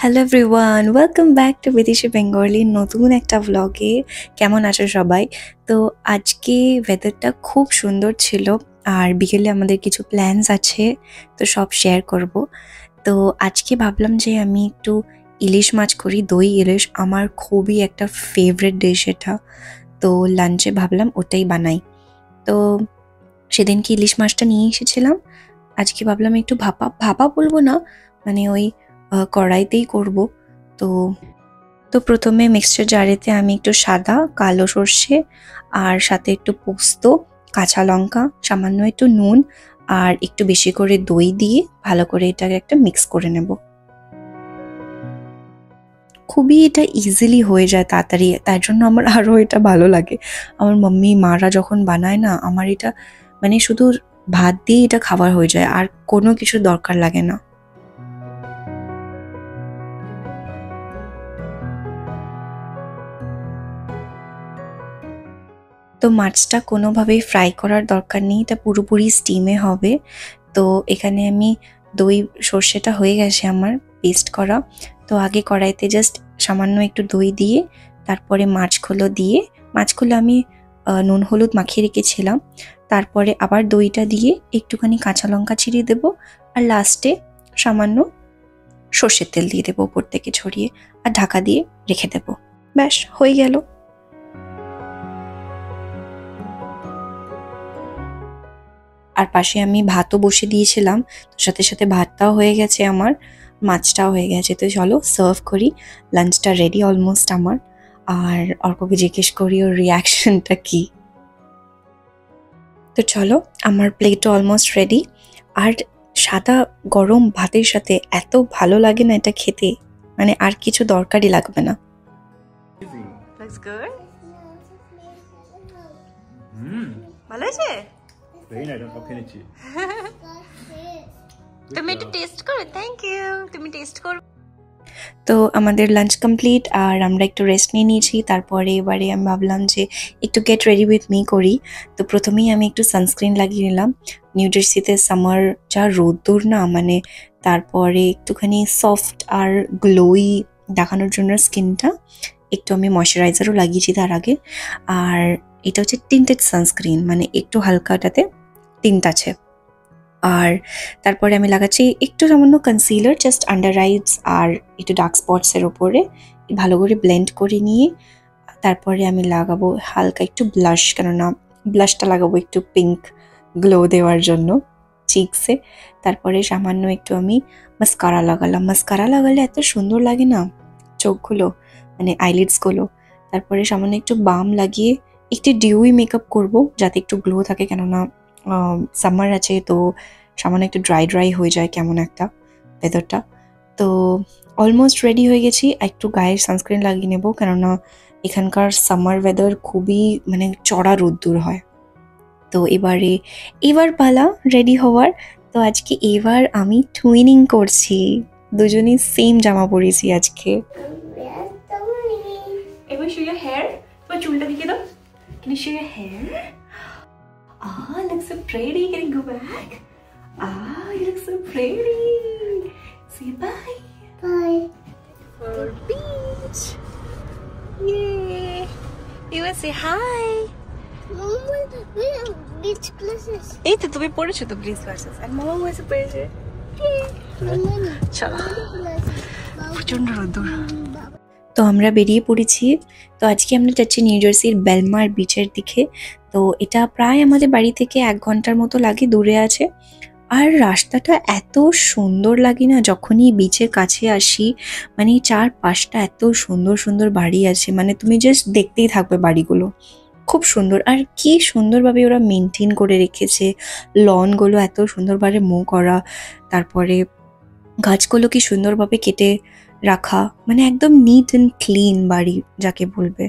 Hello everyone, welcome back to বিদেশি Bengali নতুন একটা ভ্লগে। কেমন আছো সবাই? তো আজকে ওয়েদারটা খুব সুন্দর ছিল আর বিকেলে আমাদের কিছু প্ল্যানস আছে, তো সব শেয়ার করব। তো আজকে ভাবলাম যে আমি একটু ইলিশ মাছ করি, দই ইলিশ আমার খুবই একটা ফেভারিট ডিশ এটা। তো লাঞ্চে ভাবলাম ওটাই বানাই। তো সেদিনকে ইলিশ মাছটা নিয়ে এসেছিলাম, আজকে ভাবলাম একটু ভাপা ভাপা বলবো না, মানে ওই কড়াইতেই করব। তো তো প্রথমে মিক্সচার জারেতে আমি একটু সাদা কালো সর্ষে আর সাথে একটু পোস্ত, কাঁচা লঙ্কা, সামান্য একটু নুন আর একটু বেশি করে দই দিয়ে ভালো করে এটাকে একটা মিক্স করে নেব। খুবই এটা ইজিলি হয়ে যায় তাড়াতাড়ি, তার জন্য আমার আরও এটা ভালো লাগে। আমার মাম্মি মারা যখন বানায় না, আমার এটা মানে শুধু ভাত দিয়ে এটা খাবার হয়ে যায়, আর কোনো কিছু দরকার লাগে না। তো মাছটা কোনোভাবেই ফ্রাই করার দরকার নেই, এটা পুরোপুরি স্টিমে হবে। তো এখানে আমি দই সর্ষেটা হয়ে গেছে আমার পেস্ট করা। তো আগে কড়াইতে জাস্ট সামান্য একটু দই দিয়ে তারপরে মাছগুলো আমি নুন হলুদ মাখিয়ে রেখেছিলাম। তারপরে আবার দইটা দিয়ে একটুখানি কাঁচা লঙ্কা ছিঁড়ে দেবো আর লাস্টে সামান্য সর্ষের তেল দিয়ে দেবো উপর থেকে ছড়িয়ে, আর ঢাকা দিয়ে রেখে দেবো। ব্যাস হয়ে গেল। আর পাশে আমি ভাতও বসিয়ে দিয়েছিলাম, তো সাথে সাথে ভাতটাও হয়ে গেছে আমার, মাছটাও হয়ে গেছে। তো চলো সার্ভ করি। লাঞ্চটা রেডি অলমোস্ট আমার। আর অর্ককে জিজ্ঞেস করি ওর রিয়াকশনটা কি। তো চলো, আমার প্লেটও অলমোস্ট রেডি। আর সাদা গরম ভাতের সাথে এত ভালো লাগে না এটা খেতে, মানে আর কিছু দরকারই লাগবে না। Looks good. ভালো আছে? Very nice, I'm kidding. তুমি একটু টেস্ট করো। Thank you. তুমি টেস্ট করো। তো আমাদের লাঞ্চ কমপ্লিট আর আমরা একটু রেস্ট নিয়ে নিয়েছি। তারপরে এবারে আমি ভাবলাম যে একটু গেট রেডি উইথ মি করি। তো প্রথমেই আমি একটু সানস্ক্রিন লাগিয়ে নিলাম। নিউ জার্সিতে সামার যা রোদ্দুর না, মানে তারপরে একটুখানি সফট আর গ্লোই দেখানোর জন্য স্কিনটা একটু আমি ময়শ্চারাইজারও লাগিয়েছি তার আগে। আর এটা হচ্ছে টিন্টেড সানস্ক্রিন, মানে একটু হালকাটাতে টিন্ট আছে। আর তারপরে আমি লাগাচ্ছি একটু সামান্য কনসিলার জাস্ট আন্ডার আইস আর একটু ডার্ক স্পটসের ওপরে, ভালো করে ব্লেন্ড করে নিয়ে তারপরে আমি লাগাবো হালকা একটু ব্লাশ, কেননা ব্লাশটা লাগাবো একটু পিঙ্ক গ্লো দেওয়ার জন্য চিকসে। তারপরে সামান্য একটু আমি মাস্কারা লাগালাম। মাস্কারা লাগালে এত সুন্দর লাগে না চোখগুলো, মানে আইলিডসগুলো। তারপরে সামান্য একটু বাম লাগিয়ে একটু ডিউই মেকআপ করবো যাতে একটু গ্লো থাকে, কেননা সামার আছে, তো সামান্য একটু ড্রাই হয়ে যায় কেমন একটা ভেতরটা। তো অলমোস্ট রেডি হয়ে গেছি। একটু গায়ে সানস্ক্রিন লাগিয়ে নেবো, কেননা এখানকার সামার ওয়েদার খুবই মানে চড়া রোদ্দুর হয়। তো এবার পালা রেডি হওয়ার। তো আজকে এবার আমি টুইনিং করছি, দুজনেই সেম জামা পরেছি আজকে। এবার show your hair, এবার চুলটা দিকে দাও। Can you show your hair? Ah, looks so pretty. Can you go back? Ah, you look so pretty. Say bye. Bye. For beach. Yay. You will say hi. Beach glasses. এই তো তুমি পড়েছো তো bleach glasses, আর মামা হয়েছে পড়েছে। চলো, প্রচন্ড রোদ্দুর। তো আমরা বেরিয়ে পড়েছি। তো আজকে আমরা যাচ্ছি নিউ জার্সির বেলমার বিচের দিকে। তো এটা প্রায় আমাদের বাড়ি থেকে 1 ঘন্টার মতো লাগে, দূরে আছে। আর রাস্তাটা এত সুন্দর লাগে না যখনই বিচের কাছে আসি, মানে চারপাশটা এত সুন্দর সুন্দর বাড়ি আছে, মানে তুমি জাস্ট দেখতেই থাকবে বাড়িগুলো, খুব সুন্দর। আর কি সুন্দরভাবে ওরা মেনটেন করে রেখেছে, লনগুলো এত সুন্দরভাবে মো করা, তারপরে গাছগুলো কি সুন্দরভাবে কেটে রাখা, মানে একদম নিট অ্যান্ড ক্লিন বাড়ি যাকে বলবে।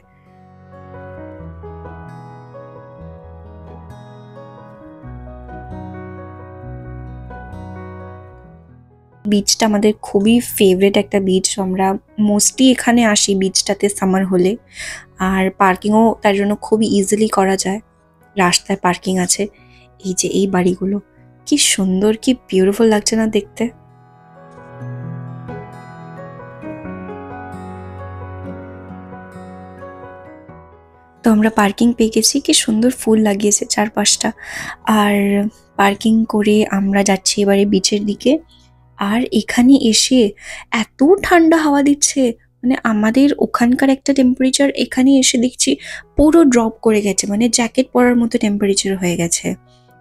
বিচটা আমাদের খুবই ফেভারিট একটা বিচ, আমরা মোস্টলি এখানে আসি বিচটাতে সামার হলে। আর পার্কিংও তার জন্য খুবই ইজিলি করা যায়, রাস্তায় পার্কিং আছে। এই যে এই বাড়িগুলো কি সুন্দর, কি বিউটিফুল লাগছে না দেখতে। তো আমরা পার্কিং পেয়ে গেছি, কি সুন্দর ফুল লাগিয়েছে চারপাশটা। আর পার্কিং করে আমরা যাচ্ছি এবারে বিচের দিকে। আর এখানে এসে এত ঠান্ডা হাওয়া দিচ্ছে, মানে আমাদের ওখানকার একটা টেম্পারেচার এখানে এসে দেখছি পুরো ড্রপ করে গেছে, মানে জ্যাকেট পরার মতো টেম্পারেচার হয়ে গেছে।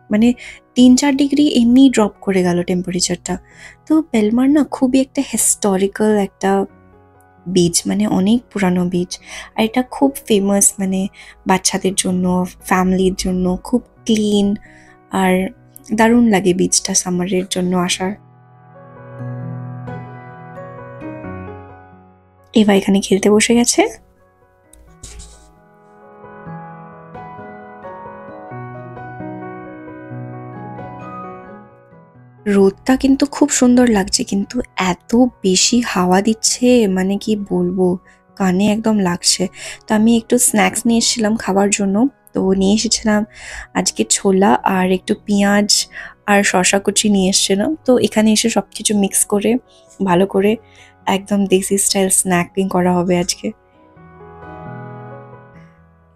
মানে 3-4 ডিগ্রি এমনি ড্রপ করে গেল টেম্পারেচারটা। তো বেলমার না খুবই একটা হিস্টোরিক্যাল একটা বিচ, মানে অনেক পুরানো বিচ। আর এটা খুব ফেমাস, মানে বাচ্চাদের জন্য, ফ্যামিলির জন্য খুব ক্লিন। আর দারুণ লাগে বিচটা সামারের জন্য আসার। এবার এখানে খেলতে বসে গেছে। রোদটা কিন্তু খুব সুন্দর লাগছে, কিন্তু এত বেশি হাওয়া দিচ্ছে, মানে কি বলবো, কানে একদম লাগছে। তো আমি একটু স্ন্যাক্স নিয়ে এসেছিলাম খাবার জন্য। তো নিয়ে এসেছিলাম আজকে ছোলা আর একটু পেঁয়াজ আর শসা কুচি নিয়ে এসেছিলাম। তো এখানে এসে সব কিছু মিক্স করে ভালো করে একদম দেশি স্টাইল স্ন্যাকিং করা হবে আজকে।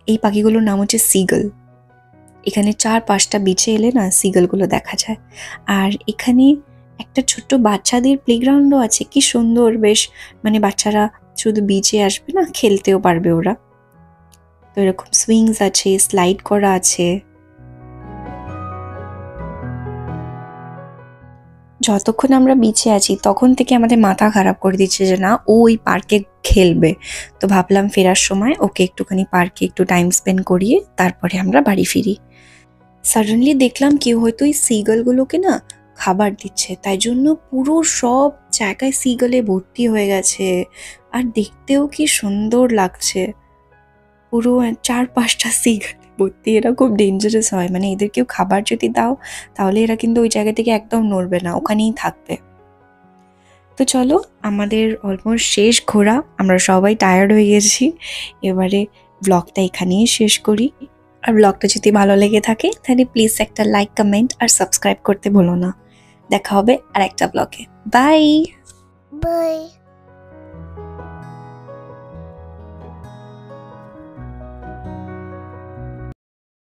এই পাখিগুলোর নাম হচ্ছে সিগল। এখানে 4-5টা বিচে এলে না সিগলগুলো দেখা যায়। আর এখানে একটা ছোট্ট বাচ্চাদের প্লেগ্রাউন্ডও আছে, কি সুন্দর বেশ। মানে বাচ্চারা শুধু বিচে আসবে না, খেলতেও পারবে ওরা। তো এরকম সুইংস আছে, স্লাইড করা আছে। যতক্ষণ আমরা বিচে আছি তখন থেকে আমাদের মাথা খারাপ করে দিচ্ছে যে না ও ওই পার্কে খেলবে। তো ভাবলাম ফেরার সময় ওকে একটুখানি পার্কে একটু টাইম স্পেন্ড করিয়ে তারপরে আমরা বাড়ি ফিরি। সাডেনলি দেখলাম কেউ হয়তো এই সিগলগুলোকে না খাবার দিচ্ছে, তাই জন্য পুরো সব জায়গায় সিগলে ভর্তি হয়ে গেছে। আর দেখতেও কি সুন্দর লাগছে, পুরো 4-5টা সিগল ভর্তি। এরা খুব ডেঞ্জারাস হয়, মানে এদের কেউ খাবার যদি দাও তাহলে এরা কিন্তু ওই জায়গা থেকে একদম নড়বে না, ওখানেই থাকবে। তো চলো, আমাদের অলমোস্ট শেষ ঘোরা, আমরা সবাই টায়ার্ড হয়ে গেছি। এবারে ব্লগটা এখানেই শেষ করি। আর ব্লগটা যদি ভালো লেগে থাকে তাহলে প্লিজ একটা লাইক, কমেন্ট আর সাবস্ক্রাইব করতে ভুলো না। দেখা হবে আর একটা ব্লগে। বাই। Bye.